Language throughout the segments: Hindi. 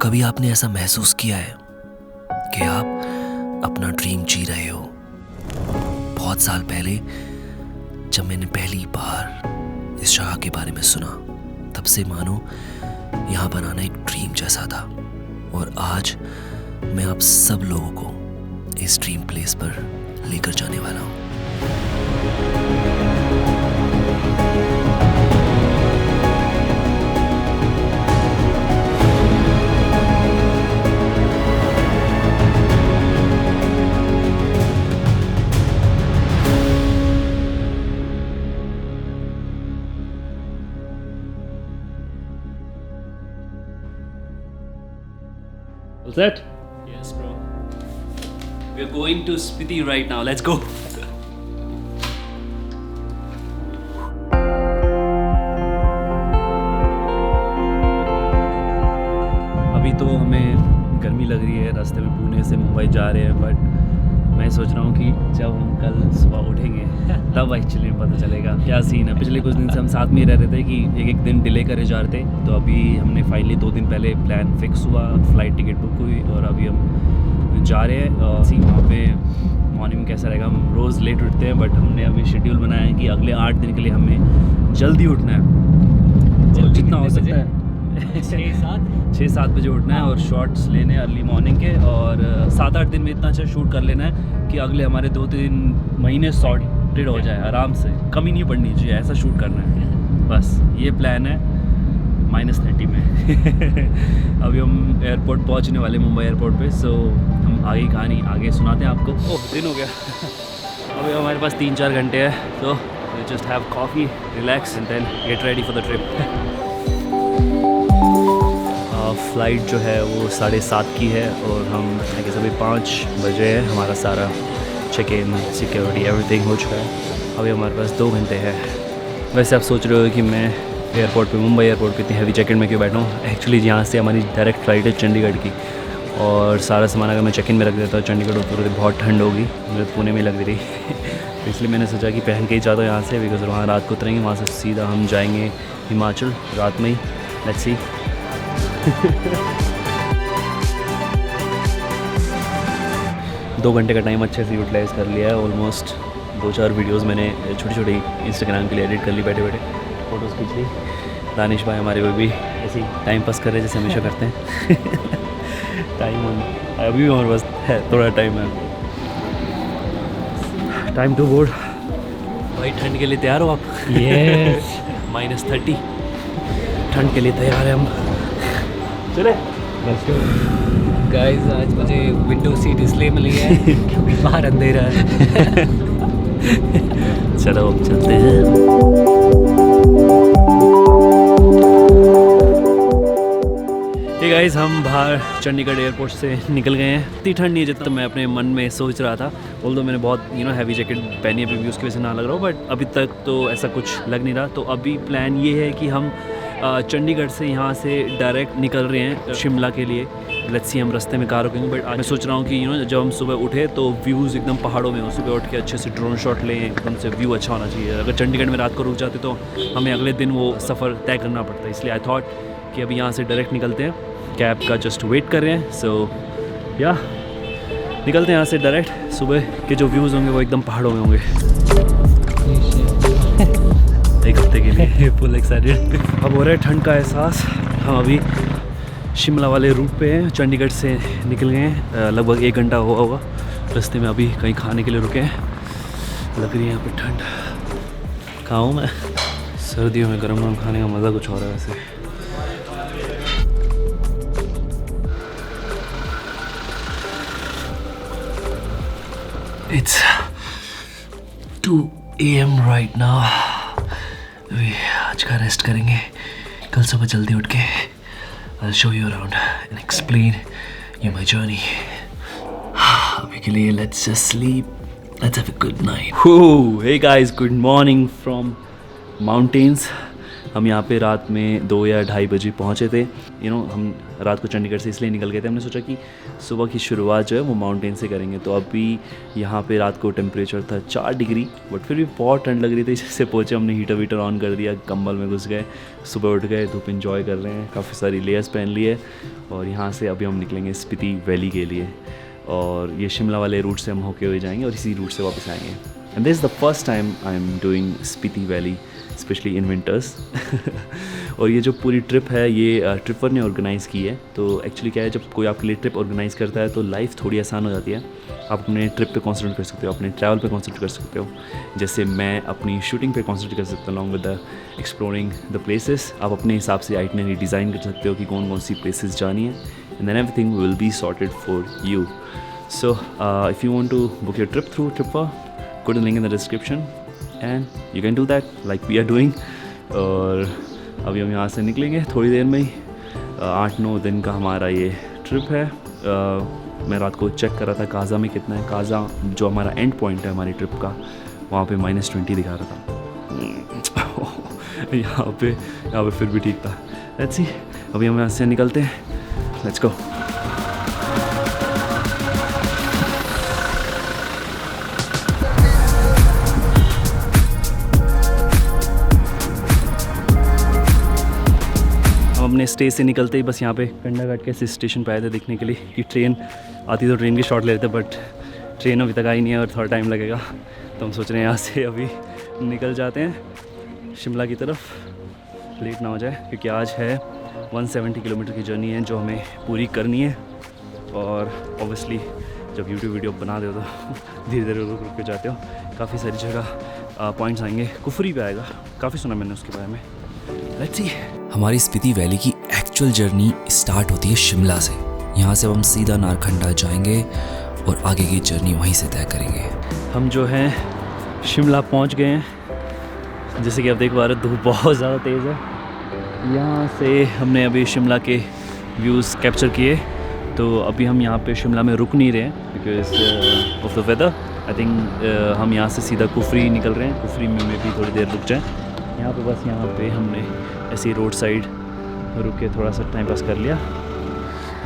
कभी आपने ऐसा महसूस किया है कि आप अपना ड्रीम जी रहे हो? बहुत साल पहले जब मैंने पहली बार इस जगह के बारे में सुना, तब से मानो यहाँ बनाना एक ड्रीम जैसा था। और आज मैं आप सब लोगों को इस ड्रीम प्लेस पर लेकर जाने वाला हूँ। All set? Yes, bro. We're going to Spiti right now. Let's go. अभी तो हमें गर्मी लग रही है, रास्ते में पुणे से मुंबई जा रहे हैं, बट मैं सोच रहा हूँ कि जब हम कल सुबह उठेंगे तब एक्चुअली पता चलेगा क्या सीन है। पिछले कुछ दिन से हम साथ में ही रह रहे थे कि एक एक दिन डिले करे जा रहे थे, तो अभी हमने फाइनली 2 दिन पहले प्लान फिक्स हुआ, फ्लाइट टिकट बुक हुई और अभी हम जा रहे हैं। और सी वहाँ पे मॉर्निंग कैसा रहेगा, हम रोज़ लेट उठते हैं, बट हमने अभी शेड्यूल बनाया है कि अगले 8 दिन के लिए हमें जल्दी उठना है, तो जितना हो सकता है 6-7 बजे उठना है और शॉट्स लेने हैं अर्ली मॉर्निंग के, और 7-8 दिन में इतना अच्छा शूट कर लेना है कि अगले हमारे 2-3 महीने सॉर्टेड हो जाए आराम से, कमी नहीं पड़नी चाहिए, ऐसा शूट करना है। बस ये प्लान है -30 में। अभी हम एयरपोर्ट पहुंचने वाले, मुंबई एयरपोर्ट पे, सो हम आगे कहानी आगे सुनाते हैं आपको। ओह, दिन हो गया। अभी हमारे पास 3-4 घंटे है, तो just have coffee, relax and then get ready for the trip. Flight जो है वो 7:30 की है और हम कि सभी 5 बजे है, हमारा सारा चेक इन, सिक्योरिटी, एवरीथिंग हो चुका है। अभी हमारे पास 2 घंटे है। वैसे आप सोच रहे हो कि मैं एयरपोर्ट पे, मुंबई एयरपोर्ट पे इतनी हैवी जैकेट में क्यों बैठा हूँ। एक्चुअली यहाँ से हमारी डायरेक्ट फ़्लाइट है चंडीगढ़ की, और सारा सामान अगर मैं चेक इन में रख देता हूँ चंडीगढ़ उतर तो बहुत ठंड होगी, मुझे पुणे में लग रही। तो इसलिए मैंने सोचा कि पहन के ही जाता हूँ यहाँ से, बिकॉज वहाँ रात को उतरेंगे, वहाँ से सीधा हम जाएंगे हिमाचल रात में ही। Let's see. 2 घंटे का टाइम अच्छे से यूटिलाइज़ कर लिया है। ऑलमोस्ट 2-4 वीडियोस मैंने छोटी छोटी इंस्टाग्राम के लिए एडिट कर ली, बैठे बैठे फ़ोटोज़ खींच ली। दानिश भाई हमारे वो भी ऐसे ही टाइम पास कर रहे हैं जैसे हमेशा करते हैं। टाइम अभी भी हमारे पास है, थोड़ा टाइम है। Time to board. भाई ठंड के लिए तैयार हो आप? Yes. -30 ठंड के लिए तैयार है हम। चले गाइस, आज मुझे विंडो सीट इसलिए मिली है क्योंकि बाहर अंधेरा है। चलो अब चलते हैं। ये गाइस, हम बाहर चंडीगढ़ एयरपोर्ट से निकल गए हैं। इतनी ठंड नहीं है जितना मैं अपने मन में सोच रहा था, ऑल्दो मैंने बहुत हैवी जैकेट पहनी है, अभी भी उसकी वजह से ना लग रहा हो, बट अभी तक तो ऐसा कुछ लग नहीं रहा। तो अभी प्लान ये है कि हम चंडीगढ़ से यहाँ से डायरेक्ट निकल रहे हैं शिमला के लिए। लेट्स सी हम रास्ते में कार रुकेंगे, बट आज मैं सोच रहा हूँ कि जब हम सुबह उठे तो व्यूज़ एकदम पहाड़ों में हो, सुबह उठ के अच्छे से ड्रोन शॉट लें, एकदम से व्यू अच्छा होना चाहिए। अगर चंडीगढ़ में रात को रुक जाते तो हमें अगले दिन वो सफ़र तय करना पड़ता है, इसलिए आई थॉट कि अभी यहाँ से डायरेक्ट निकलते हैं। कैब का जस्ट वेट कर रहे हैं, सो या निकलते हैं यहाँ से डायरेक्ट। सुबह के जो व्यूज़ होंगे वो एकदम पहाड़ों में होंगे। एक हफ्ते के लिए फुल एक्साइटेड। अब हो रहा है ठंड का एहसास। हम अभी शिमला वाले रूट पे हैं, चंडीगढ़ से निकल गए हैं, लगभग 1 घंटा हुआ होगा। रास्ते में अभी कहीं खाने के लिए रुके हैं। लग रही है यहाँ पे ठंड। कहाँ हूँ मैं? सर्दियों में गर्म गर्म खाने का मज़ा कुछ हो रहा है वैसे। It's 2 AM right now. अभी आज का रेस्ट करेंगे, कल सुबह जल्दी उठ के I'll show you around and explain you my journey. अभी के लिए let's just sleep. Let's have a good night. Hey guys, good morning from mountains. हम यहाँ पे रात में 2 या 2:30 बजे पहुँचे थे। हम रात को चंडीगढ़ से इसलिए निकल गए थे, हमने सोचा कि सुबह की शुरुआत जो है वो माउंटेन से करेंगे। तो अभी यहाँ पे रात को टेम्परेचर था 4 डिग्री, बट फिर भी बहुत ठंड लग रही थी। जैसे पहुँचे हमने हीटर वीटर ऑन कर दिया, कंबल में घुस गए, सुबह उठ गए, धूप एंजॉय कर रहे हैं, काफ़ी सारी लेयर्स पहन ली है। और यहाँ से अभी हम निकलेंगे स्पीति वैली के लिए, और ये शिमला वाले रूट से हम होके हुए जाएंगे और इसी रूट से वापस आएंगे। And this is the first time I am doing Spiti valley, specially in winters. और ये जो पूरी ट्रिप है ये ट्रिपर ने ऑर्गेनाइज़ की है। तो एक्चुअली क्या है, जब कोई आपके लिए ट्रिप ऑर्गेनाइज़ करता है तो लाइफ थोड़ी आसान हो जाती है। आप अपने ट्रिप पे कॉन्सेंट्रेट कर सकते हो, अपने ट्रैवल पे कॉन्सेंट्रेट कर सकते हो। जैसे मैं अपनी शूटिंग पे कॉन्सेंट्रेट कर सकता हूँ along with the exploring the places. आप अपने हिसाब से आइटनरी डिज़ाइन कर सकते हो कि कौन कौन सी प्लेसेस जानी है, and then everything will be sorted for you. So if you want to book your trip through Tripper, go to the link in the description and you can do that like we are doing। और अभी हम यहाँ से निकलेंगे थोड़ी देर में ही। 8-9 दिन का हमारा ये ट्रिप है। मैं रात को चेक कर रहा था काज़ा में कितना है। काज़ा जो हमारा एंड पॉइंट है हमारी ट्रिप का, वहाँ पे -20 दिखा रहा था। यहाँ पे फिर भी ठीक था। लेट्स सी, अभी हम यहाँ से निकलते हैं, लेट्स गो। अपने स्टे से निकलते ही बस यहाँ पे कंडाघाट के स्टेशन पे आए थे देखने के लिए कि ट्रेन आती, तो ट्रेन के शॉट ले रहे थे, बट ट्रेन अभी तक आई नहीं है और थोड़ा टाइम लगेगा। तो हम सोच रहे हैं यहाँ से अभी निकल जाते हैं शिमला की तरफ, लेट ना हो जाए, क्योंकि आज है 170 किलोमीटर की जर्नी है जो हमें पूरी करनी है। और ऑब्वियसली जब यूट्यूब वीडियो बना दो तो धीरे धीरे रुक रुक के जाते हो। काफ़ी सारी जगह पॉइंट्स आएंगे, कुफरी पे आएगा, काफ़ी सुना मैंने उसके बारे में। Let's see. हमारी स्पीति वैली की एक्चुअल जर्नी स्टार्ट होती है शिमला से। यहाँ से हम सीधा नारखंडा जाएंगे और आगे की जर्नी वहीं से तय करेंगे। हम जो हैं शिमला पहुँच गए हैं। जैसे कि आप देख पा रहे हो, धूप बहुत ज़्यादा तेज़ है। यहाँ से हमने अभी शिमला के व्यूज़ कैप्चर किए। तो अभी हम यहाँ पे शिमला में रुक नहीं रहे हैं because of the weather. I think हम यहाँ से सीधा कुफरी निकल रहे हैं। कुफरी में भी थोड़ी देर रुक जाएँ। यहाँ पे हमने ऐसी रोड साइड रुक के थोड़ा सा टाइम पास कर लिया।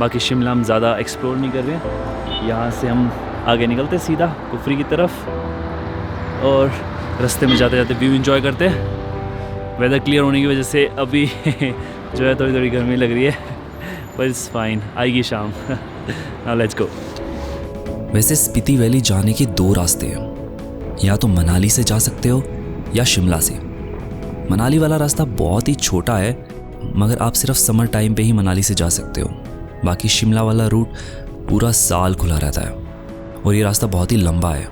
बाकी शिमला हम ज़्यादा एक्सप्लोर नहीं कर रहे। यहाँ से हम आगे निकलते सीधा कुफरी की तरफ, और रास्ते में जाते जाते व्यू एंजॉय करते। वेदर क्लियर होने की वजह से अभी जो है थोड़ी गर्मी लग रही है, बट इट्स फाइन, आएगी शाम। Now let's go. वैसे स्पीति वैली जाने के 2 रास्ते हैं, या तो मनाली से जा सकते हो या शिमला से। मनाली वाला रास्ता बहुत ही छोटा है, मगर आप सिर्फ समर टाइम पे ही मनाली से जा सकते हो। बाकी शिमला वाला रूट पूरा साल खुला रहता है, और ये रास्ता बहुत ही लंबा है।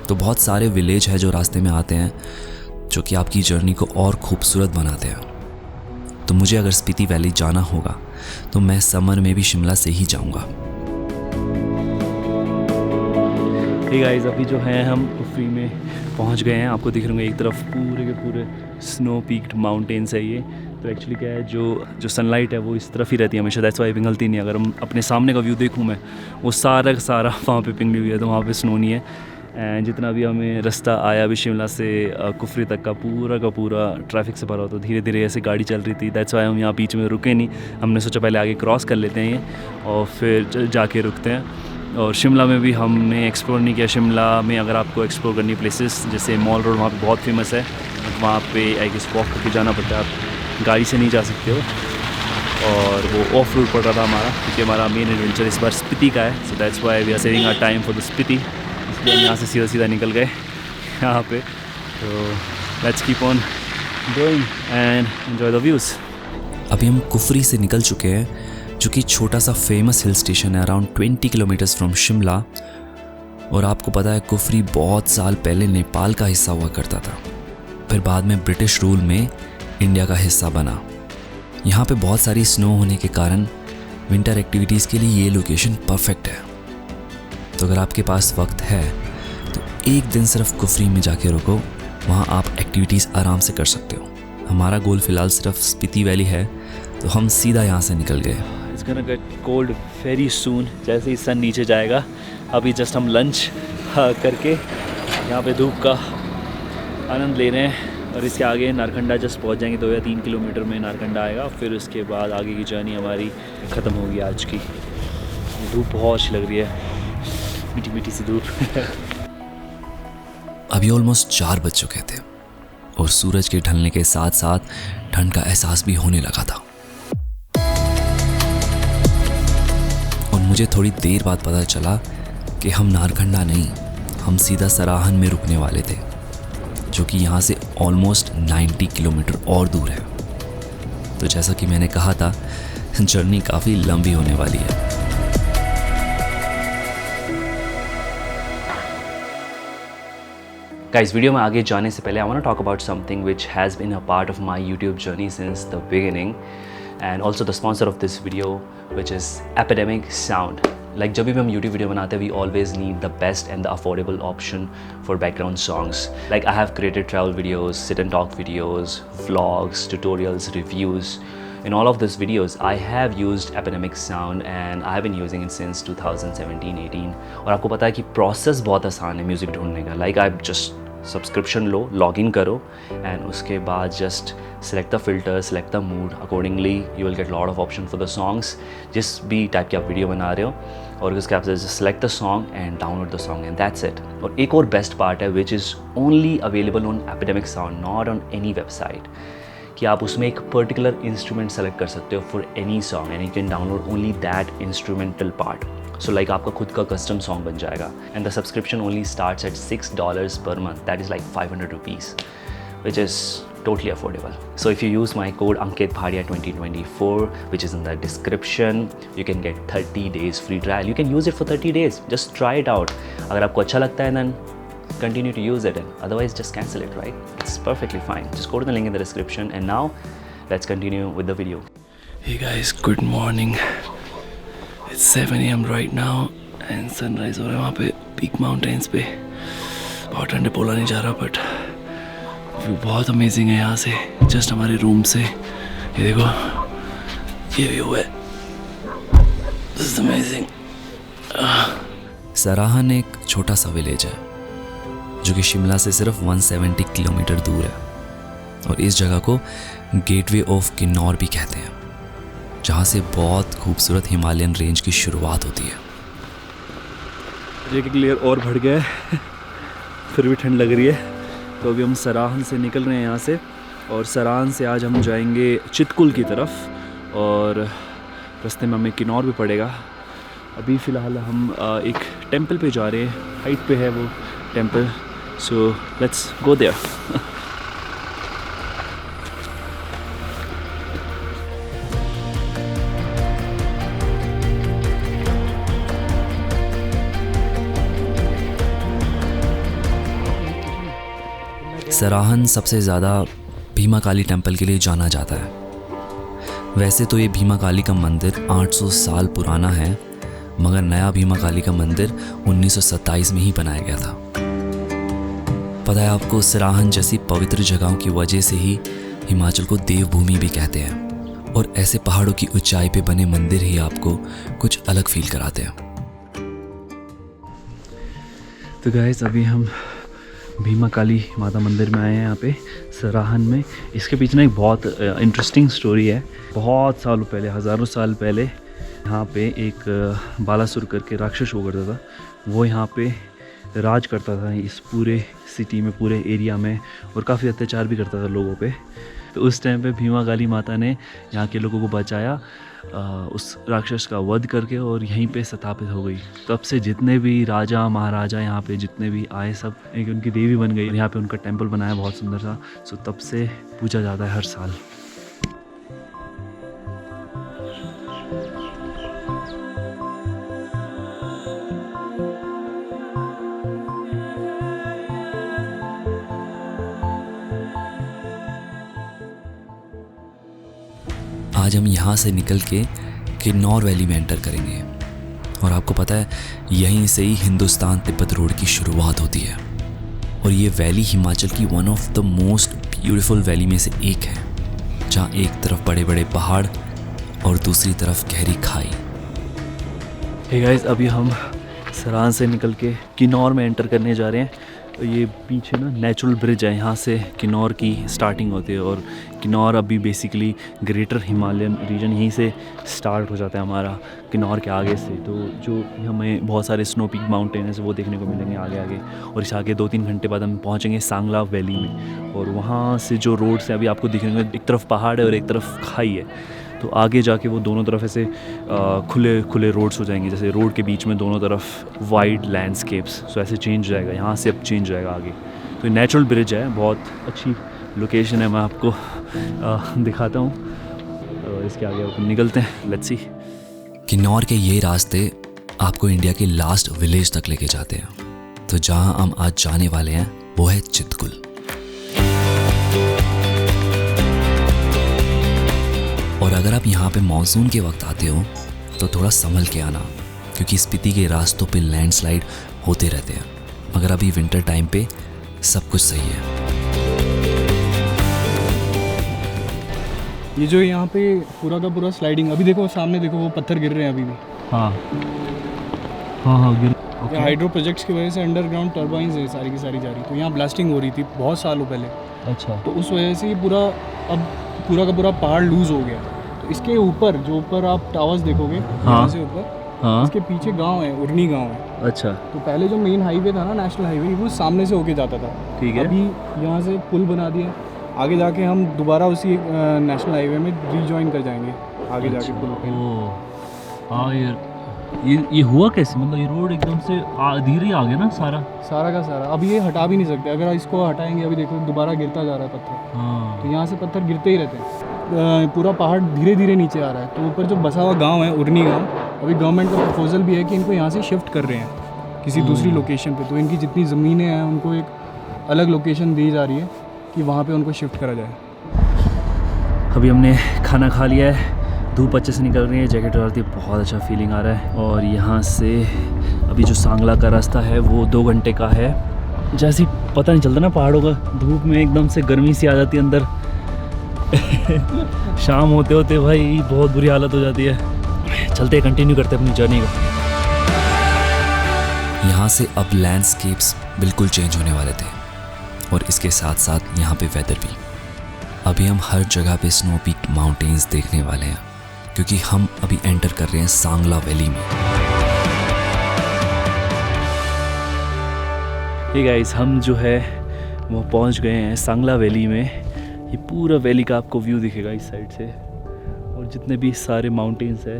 तो बहुत सारे विलेज है जो रास्ते में आते हैं, जो कि आपकी जर्नी को और खूबसूरत बनाते हैं। तो मुझे अगर स्पीति वैली जाना होगा तो मैं समर में भी शिमला से ही जाऊंगा। हे गाइस, अभी जो है हम कुफरी में पहुंच गए हैं। आपको दिख रहे होंगे एक तरफ पूरे के पूरे स्नो पीक्ड माउंटेन्स है ये। तो एक्चुअली क्या है, जो सनलाइट है वो इस तरफ ही रहती है हमेशा, दैट्स वाई पिघलती नहीं। अगर हम अपने सामने का व्यू देखूँ मैं, वो सारा का सारा वहाँ पे पिघली हुई है, तो वहाँ पे स्नो नहीं है। एंड जितना भी हमें रास्ता आया अभी शिमला से कुफरी तक का पूरा ट्रैफिक से भरा हो, तो धीरे धीरे ऐसे गाड़ी चल रही थी। दैट्स वाई हम यहाँ बीच में रुके नहीं। हमने सोचा पहले आगे क्रॉस कर लेते हैं ये, और फिर जाके रुकते हैं। और शिमला में भी हमने एक्सप्लोर नहीं किया। शिमला में अगर आपको एक्सप्लोर करनी प्लेसेस, जैसे मॉल रोड वहाँ पे बहुत फेमस है, वहाँ पे आई गेस वॉक करके जाना पड़ता है, आप गाड़ी से नहीं जा सकते हो। और वो ऑफ रोड पड़ रहा था हमारा, क्योंकि हमारा मेन एडवेंचर इस बार स्पीति का है। So that's why we are saving our time for the Spiti. इसलिए हम यहाँ से सीधा निकल गए यहाँ पे। तो let's keep on going and enjoy the views. अभी हम कुफरी से निकल चुके हैं, जो कि छोटा सा फेमस हिल स्टेशन है अराउंड 20 किलोमीटर्स फ्रॉम शिमला। और आपको पता है कुफरी बहुत साल पहले नेपाल का हिस्सा हुआ करता था, फिर बाद में ब्रिटिश रूल में इंडिया का हिस्सा बना। यहाँ पे बहुत सारी स्नो होने के कारण विंटर एक्टिविटीज़ के लिए ये लोकेशन परफेक्ट है। तो अगर आपके पास वक्त है तो एक दिन सिर्फ कुफरी में जाके रुको, वहाँ आप एक्टिविटीज़ आराम से कर सकते हो। हमारा गोल फ़िलहाल सिर्फ स्पीति वैली है, तो हम सीधा यहाँ से निकल गए। It's gonna get cold very soon, जैसे ही सन नीचे जाएगा। अभी जस्ट हम लंच करके यहाँ पे धूप का आनंद ले रहे हैं। और इसके आगे नारकंडा जस्ट पहुंच जाएंगे, 2 या 3 किलोमीटर में नारकंडा आएगा। फिर उसके बाद आगे की जर्नी हमारी ख़त्म होगी आज की। धूप बहुत अच्छी लग रही है, मीठी मीठी सी धूप। अभी ऑलमोस्ट 4 बज चुके थे और सूरज के ढलने के साथ साथ ठंड का एहसास भी होने लगा था। और मुझे थोड़ी देर बाद पता चला कि हम नारकंडा नहीं, हम सीधा सराहन में रुकने वाले थे, जो कि यहाँ से ऑलमोस्ट 90 किलोमीटर और दूर है। तो जैसा कि मैंने कहा था, जर्नी काफ़ी लंबी होने वाली है। गाइस, वीडियो में आगे जाने से पहले I want to talk about something which has been a part of my YouTube journey since the beginning and also the sponsor of this video which is Epidemic Sound. Like जब भी हम यूट्यूब वीडियो बनाते हैं, we always need the best and the affordable option for background songs. Like I have created travel videos, sit and talk videos, vlogs, tutorials, reviews. In all of these videos, I have used Epidemic Sound and I have been using it since 2017-18. और आपको पता है कि प्रोसेस बहुत आसान है म्यूज़िक ढूंढने का. लाइक आप just subscription low, log in करो एंड उसके बाद just select the filter, select the mood, accordingly you will get lot of option for the songs. जिस भी टाइप की आप वीडियो बना रहे हो और उसके आप just select the song and download the song and that's it. और एक और बेस्ट पार्ट है which is only available on epidemic sound, not on any website, कि आप उसमें एक पर्टिकुलर इंस्ट्रूमेंट सेलेक्ट कर सकते हो for any song and you can download only that instrumental part. So like आपका खुद का कस्टम सॉन्ग बन जाएगा and the subscription only starts at $6 per month. That is like 500 rupees, which is totally affordable. So if you use my code Ankit Bhadia 2024, which is in the description, you can get 30 days free trial. You can use it for 30 days. Just try it out. अगर आपको अच्छा लगता है then continue to use it, and otherwise just cancel it, right? It's perfectly fine. Just go to the link in the description. And now let's continue with the video. Hey guys, good morning. It's 7 AM right now and sunrise हो रहा है वहाँ पे Peak Mountains पे. बहुत ठंडे, बोला नहीं जा रहा बट व्यू बहुत अमेजिंग है यहाँ से, जस्ट हमारे रूम से. ये देखो, ये व्यू है, दिस इज अमेजिंग. सराहन एक छोटा सा विलेज है जो कि शिमला से सिर्फ 170 किलोमीटर दूर है और इस जगह को गेटवे ऑफ किन्नौर भी कहते हैं, जहाँ से बहुत खूबसूरत हिमालयन रेंज की शुरुआत होती है. एक लेयर और बढ़ गया है, फिर भी ठंड लग रही है. तो अभी हम सराहन से निकल रहे हैं यहाँ से, और सराहन से आज हम जाएंगे चितकुल की तरफ और रास्ते में हमें किन्नौर भी पड़ेगा. अभी फ़िलहाल हम एक टेंपल पे जा रहे हैं, हाइट पे है वो temple. So let's go there. Sarahan सबसे ज़्यादा भीमा काली टेंपल के लिए जाना जाता है. वैसे तो ये भीमा काली का मंदिर 800 साल पुराना है, मगर नया भीमा काली का मंदिर 1927 में ही बनाया गया था. पता है आपको, सराहन जैसी पवित्र जगहों की वजह से ही हिमाचल को देवभूमि भी कहते हैं, और ऐसे पहाड़ों की ऊंचाई पे बने मंदिर ही आपको कुछ अलग फील कराते हैं. तो गाइस, अभी हम भीमा काली माता मंदिर में आए हैं यहाँ पे सराहन में. इसके पीछे ना एक बहुत इंटरेस्टिंग स्टोरी है. बहुत सालों पहले, हज़ारों साल पहले यहाँ पे एक बालासुर करके राक्षस हुआ करता था. वो यहाँ पे राज करता था इस पूरे सिटी में, पूरे एरिया में, और काफ़ी अत्याचार भी करता था लोगों पे. तो उस टाइम पे भीमा काली माता ने यहाँ के लोगों को बचाया उस राक्षस का वध करके, और यहीं पे स्थापित हो गई. तब से जितने भी राजा महाराजा यहाँ पे जितने भी आए, सब एक उनकी देवी बन गई. यहाँ पे उनका टेंपल बनाया बहुत सुंदर सा. सो तब से पूजा जाता है हर साल. आज हम यहाँ से निकल के किन्नौर वैली में एंटर करेंगे, और आपको पता है यहीं से ही हिंदुस्तान तिब्बत रोड की शुरुआत होती है. और ये वैली हिमाचल की one of the most beautiful valley में से एक है, जहाँ एक तरफ बड़े बड़े पहाड़ और दूसरी तरफ गहरी खाई. हे गाइस, अभी हम सराहन से निकल के किन्नौर में एंटर करने जा रहे हैं. ये पीछे ना नेचुरल ब्रिज है, यहाँ से किन्नौर की स्टार्टिंग होती है और किन्नौर अभी बेसिकली ग्रेटर हिमालयन रीजन यहीं से स्टार्ट हो जाता है हमारा, किन्नौर के आगे से। तो जो हमें बहुत सारे स्नो पीक माउंटेन्स वो देखने को मिलेंगे आगे आगे, और इस आगे 2-3 घंटे बाद हम पहुँचेंगे सांगला वैली में। और वहाँ से जो रोड्स हैं अभी आपको दिखेंगे, एक तरफ पहाड़ है और एक तरफ खाई है। तो आगे जाके वो दोनों तरफ ऐसे खुले खुले रोड्स हो जाएंगे, जैसे रोड के बीच में दोनों तरफ वाइड लैंडस्केप्स। सो ऐसे चेंज हो जाएगा, यहाँ से अब चेंज हो जाएगा आगे। तो ये नेचुरल ब्रिज है, बहुत अच्छी लोकेशन है, मैं आपको दिखाता हूँ। इसके आगे अपन निकलते हैं, लेट्स सी। किन्नौर के ये रास्ते आपको इंडिया के लास्ट विलेज तक लेके जाते हैं। तो जहाँ हम आज जाने वाले हैं वो है चितकुल। और अगर आप यहाँ पे मानसून के वक्त आते हो तो थोड़ा संभल के आना, क्योंकि स्पीति के रास्तों पे लैंडस्लाइड होते रहते हैं। मगर अभी विंटर टाइम पे सब कुछ सही है। ये जो यहाँ पे पूरा का पूरा स्लाइडिंग, अभी देखो सामने देखो वो पत्थर गिर रहे हैं अभी भी। हाँ हाँ हाँ गिर। ये हाइड्रो प्रोजेक्ट्स की वजह से अंडरग्राउंड टर्बाइंस है सारी की सारी जा रही। तो यहाँ ब्लास्टिंग हो रही थी बहुत सालों पहले। अच्छा। तो उस वजह से ये अब पूरा का पूरा पहाड़ लूज हो गया। तो इसके ऊपर जो ऊपर आप टावर्स देखोगे, यहाँ से ऊपर, हाँ, इसके पीछे गांव है, उर्नी गांव है। अच्छा। तो पहले जो मेन हाईवे था ना, नेशनल हाईवे, वो सामने से होके जाता था। ठीक है। अभी यहाँ से पुल बना दिया, आगे जाके हम दोबारा उसी नेशनल हाईवे में रीजॉइन कर जाएंगे आगे जाके पुल पे। हाँ ये हुआ कैसे, मतलब ये रोड एकदम से धीरे आ गया ना सारा का सारा। अब ये हटा भी नहीं सकते, अगर इसको हटाएंगे अभी देखो दोबारा गिरता जा रहा है पत्थर। हाँ। तो यहाँ से पत्थर गिरते ही रहते हैं, पूरा पहाड़ धीरे धीरे नीचे आ रहा है। तो ऊपर जो बसा हुआ गांव है, उर्नी गांव, अभी गवर्नमेंट का प्रपोजल भी है कि इनको यहाँ से शिफ्ट कर रहे हैं किसी दूसरी लोकेशन पे। तो इनकी जितनी ज़मीनें हैं उनको एक अलग लोकेशन दी जा रही है कि वहाँ पे उनको शिफ्ट करा जाए। अभी हमने खाना खा लिया है, धूप अच्छे से निकल रही है, जैकेट डालती है, बहुत अच्छा फीलिंग आ रहा है। और यहाँ से अभी जो सांगला का रास्ता है वो 2 घंटे का है। जैसे ही पता नहीं चलता ना पहाड़ों का, धूप में एकदम से गर्मी सी आ जाती है अंदर। शाम होते होते भाई बहुत बुरी हालत हो जाती है। चलते कंटिन्यू करते अपनी जर्नी को। यहाँ से अब लैंडस्केप्स बिल्कुल चेंज होने वाले थे, और इसके साथ साथ यहाँ पे वेदर भी। अभी हम हर जगह पे स्नो पीक माउंटेन्स देखने वाले हैं, क्योंकि हम अभी एंटर कर रहे हैं सांगला वैली में। हे गाइस, हम जो है वो पहुंच गए हैं सांगला वैली में। ये पूरा वैली का आपको व्यू दिखेगा इस साइड से, और जितने भी सारे माउंटेन्स है,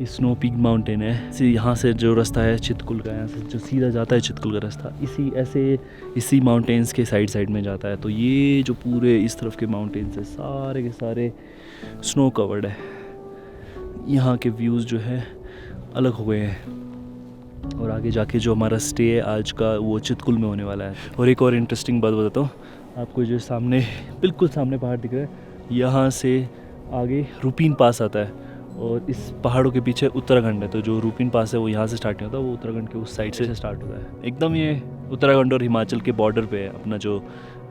ये स्नो पीक माउंटेन है। यहाँ से जो रास्ता है चितकुल का, यहाँ से जो सीधा जाता है चितकुल का रास्ता, इसी माउंटेन्स के साइड में जाता है। तो ये जो पूरे इस तरफ के माउंटेन्स है सारे के सारे स्नो कवर्ड है। यहाँ के व्यूज़ जो है अलग हो गए हैं। और आगे जाके जो हमारा स्टे है आज का वो चितकुल में होने वाला है। और एक और इंटरेस्टिंग बात बताता हूँ आपको, जो सामने बिल्कुल सामने पहाड़ दिख रहा है, यहाँ से आगे रूपीन पास आता है, और इस पहाड़ों के पीछे उत्तराखंड है। तो जो रूपीन पास है वो यहाँ से स्टार्ट नहीं होता, वो उत्तराखंड के उस साइड से स्टार्ट होता है। एकदम ये उत्तराखंड और हिमाचल के बॉर्डर पे है अपना जो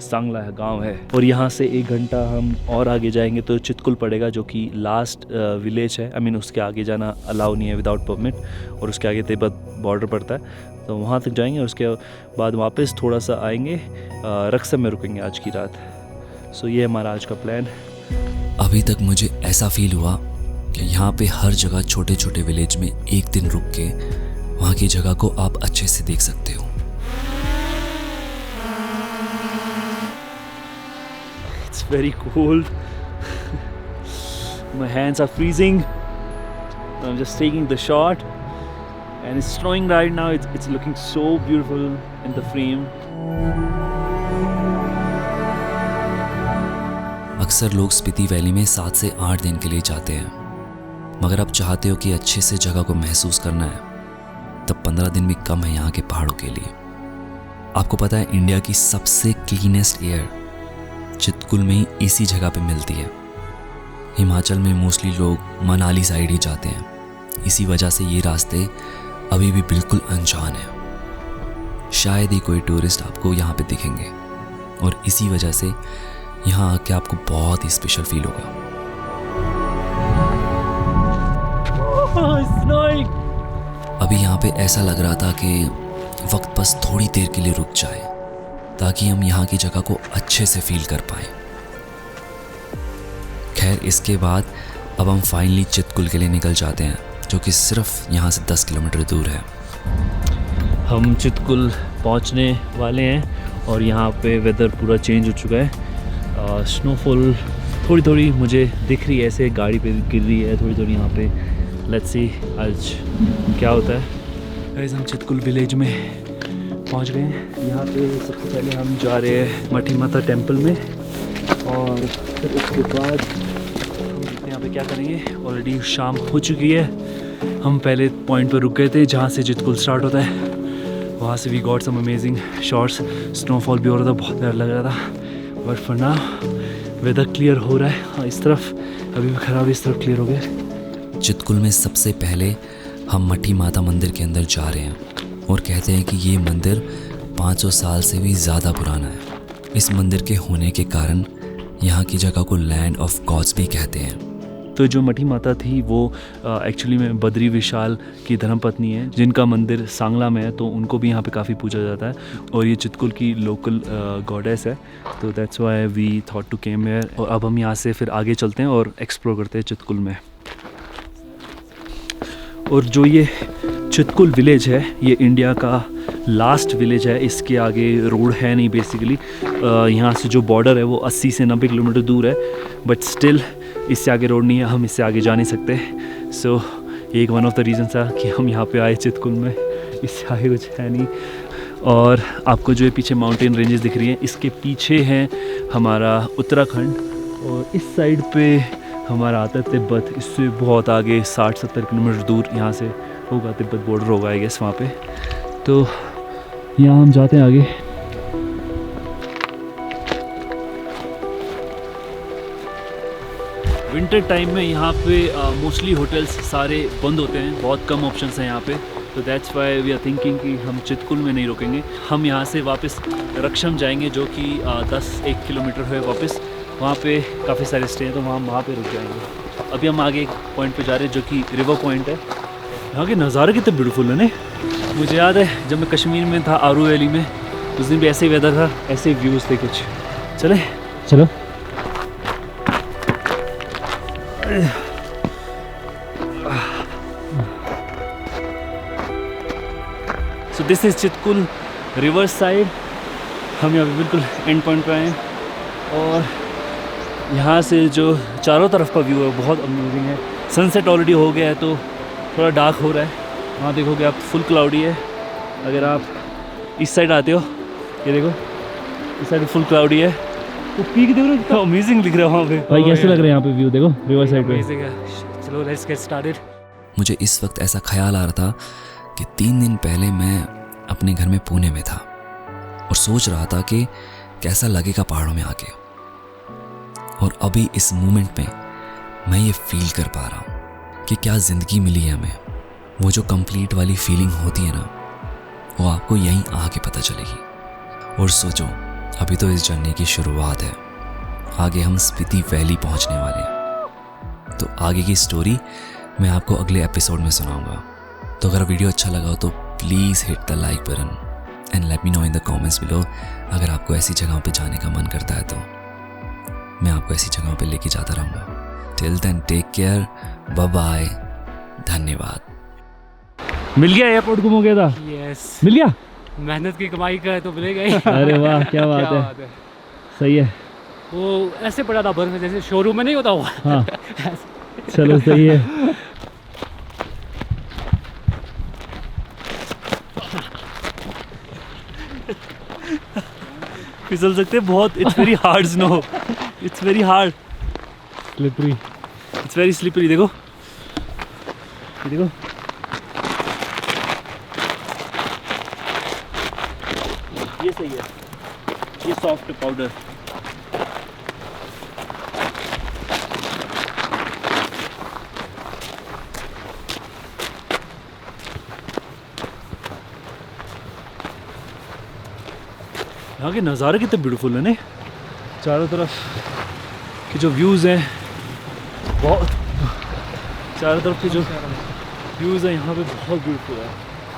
सांगला है गांव है। और यहाँ से 1 घंटा हम और आगे जाएंगे तो चितकुल पड़ेगा, जो कि लास्ट विलेज है। उसके आगे जाना अलाउ नहीं है विदाउट परमिट, और उसके आगे तिब्बत बॉर्डर पड़ता है। तो वहाँ तक जाएंगे, और उसके बाद वापस थोड़ा सा आएंगे, रक्सम में रुकेंगे आज की रात। सो ये हमारा आज का प्लान। अभी तक मुझे ऐसा फील हुआ कि यहाँ पे हर जगह छोटे छोटे विलेज में एक दिन रुक के वहाँ की जगह को आप अच्छे से देख सकते हो। It's very cold. My hands are freezing. I'm just taking the shot, and it's snowing right now. It's looking so beautiful in the frame. अक्सर लोग स्पीति वैली में 7 से 8 दिन के लिए जाते हैं, मगर आप चाहते हो कि अच्छे से जगह को महसूस करना है, तब 15 दिन भी कम है यहाँ के पहाड़ों के लिए। आपको पता है इंडिया की सबसे क्लीनेस्ट एयर चितकुल में ही इसी जगह पे मिलती है। हिमाचल में मोस्टली लोग मनाली साइड ही जाते हैं, इसी वजह से ये रास्ते अभी भी बिल्कुल अनजान है। शायद ही कोई टूरिस्ट आपको यहाँ पे दिखेंगे, और इसी वजह से यहाँ आके आपको बहुत ही स्पेशल फील होगा। अभी यहाँ पे ऐसा लग रहा था कि वक्त बस थोड़ी देर के लिए रुक जाए, ताकि हम यहाँ की जगह को अच्छे से फील कर पाएं। खैर, इसके बाद अब हम फाइनली चितकुल के लिए निकल जाते हैं, जो कि सिर्फ यहाँ से 10 किलोमीटर दूर है। हम चितकुल पहुंचने वाले हैं और यहाँ पे वेदर पूरा चेंज हो चुका है। स्नोफॉल थोड़ी थोड़ी मुझे दिख रही है, ऐसे गाड़ी पे गिर रही है थोड़ी थोड़ी यहाँ पे। लेट्स सी आज क्या होता है। गाइस, हम चितकुल विलेज में पहुँच गए हैं। यहाँ पे सबसे पहले हम जा रहे हैं मठी माता टेम्पल में, और फिर उसके बाद हम यहाँ पे क्या करेंगे। ऑलरेडी शाम हो चुकी है। हम पहले पॉइंट पर रुक गए थे जहाँ से चितकुल स्टार्ट होता है। वहाँ से we got some amazing shots. Snowfall भी हो रहा था, बहुत डर लग रहा था, but for now weather clear हो रहा है। हाँ, इस तरफ अभी भी खराब है, इस तरफ क्लियर हो गया। चितकुल में सबसे पहले हम मठी माता मंदिर के अंदर जा रहे हैं, और कहते हैं कि ये मंदिर 500 साल से भी ज़्यादा पुराना है। इस मंदिर के होने के कारण यहाँ की जगह को लैंड ऑफ गॉड्स भी कहते हैं। तो जो मठी माता थी वो एक्चुअली में बद्री विशाल की धर्मपत्नी है, जिनका मंदिर सांगला में है, तो उनको भी यहाँ पे काफ़ी पूजा जाता है। और ये चितकुल की लोकल गॉडेस है, तो that's why we thought to came here. और अब हम यहाँ से फिर आगे चलते हैं और एक्सप्लोर करते हैं चितकुल में। और जो ये चितकुल विलेज है, ये इंडिया का लास्ट विलेज है। इसके आगे रोड है नहीं बेसिकली। यहाँ से जो बॉर्डर है वो 80 से 90 किलोमीटर दूर है, बट स्टिल इससे आगे रोड नहीं है, हम इससे आगे जा नहीं सकते। सो एक वन ऑफ द रीज़न था कि हम यहाँ पे आए चितकुल में, इससे आगे कुछ है नहीं। और आपको जो है पीछे माउंटेन रेंजेस दिख रही हैं, इसके पीछे है हमारा उत्तराखंड, और इस साइड पे हमारा आता है तिब्बत। इससे बहुत आगे 60-70 किलोमीटर दूर यहाँ से होगा तिब्बत बॉर्डर होगा आई गेस वहाँ पे। तो यहाँ हम जाते हैं आगे। विंटर टाइम में यहाँ पे मोस्टली होटल्स सारे बंद होते हैं, बहुत कम ऑप्शंस हैं यहाँ पे। तो that's why we are thinking कि हम चितकुल में नहीं रुकेंगे। हम यहाँ से वापस रक्षम जाएंगे, जो कि 10-1 किलोमीटर है वापस। वहाँ पे काफ़ी सारे स्टे हैं, तो वहाँ पे रुक जाएंगे। अभी हम आगे एक पॉइंट पे जा रहे हैं जो कि रिवर पॉइंट है। यहाँ के नज़ारे कितने ब्यूटीफुल है ना। मुझे याद है जब मैं कश्मीर में था, आरू वैली में, उस दिन भी ऐसे ही वेदर था, ऐसे ही व्यूज़ थे कुछ। चलो so this is Chitkul river side. हम यहाँ पे बिल्कुल एंड पॉइंट पे आए हैं, और यहाँ से जो चारों तरफ का व्यू है बहुत अमेजिंग है। सनसेट ऑलरेडी हो गया है, तो थोड़ा डार्क हो रहा है। वहाँ देखोगे आप फुल क्लाउडी है। अगर आप इस साइड आते हो, ये देखो इस साइड फुल क्लाउडी है, तो पीक देखो ना कितना अमेजिंग दिख रहा है वहाँ पे। भाई कैसे लग रहा है यहाँ पे व्यू, देखो रिवर साइड पे। चलो लेट्स गेट स्टार्टेड। मुझे इस वक्त ऐसा ख्याल आ रहा था कि 3 दिन पहले मैं अपने घर में पुणे में था, और सोच रहा था कि कैसा लगेगा पहाड़ों में आके। और अभी इस मोमेंट में मैं ये फील कर पा रहा हूँ कि क्या ज़िंदगी मिली है हमें। वो जो कंप्लीट वाली फीलिंग होती है ना, वो आपको यहीं आके पता चलेगी। और सोचो, अभी तो इस जर्नी की शुरुआत है, आगे हम स्पीति वैली पहुँचने वाले हैं। तो आगे की स्टोरी मैं आपको अगले एपिसोड में सुनाऊंगा। तो अगर वीडियो अच्छा लगा हो तो please hit the like button and let me know in the comments below. अगर आपको ऐसी जगहों पे जाने का मन करता है तो मैं आपको ऐसी जगहों पे लेके जाता रहूँगा। Till then take care, bye bye, धन्यवाद। मिल गया, एयरपोर्ट गुम हो गया था। यस, मिल गया, मेहनत की कमाई का है तो मिलेगा ही। अरे वाह क्या बात है, सही है। वो ऐसे पड़ा था बर्फ में, जैसे शोरूम में नहीं होता हुआ। हाँ चलो सही है। फिसल सकते हैं बहुत। It's very hard snow, it's very hard, slippery, it's very slippery. देखो ये देखो, ये सही है, ये सॉफ्ट पाउडर। यहाँ के नज़ारे कितने ब्यूटीफुल है ने। चारों तरफ के जो व्यूज़ हैं, बहुत चारों तरफ के जो व्यूज़ हैं यहाँ पे बहुत ब्यूटीफुल है।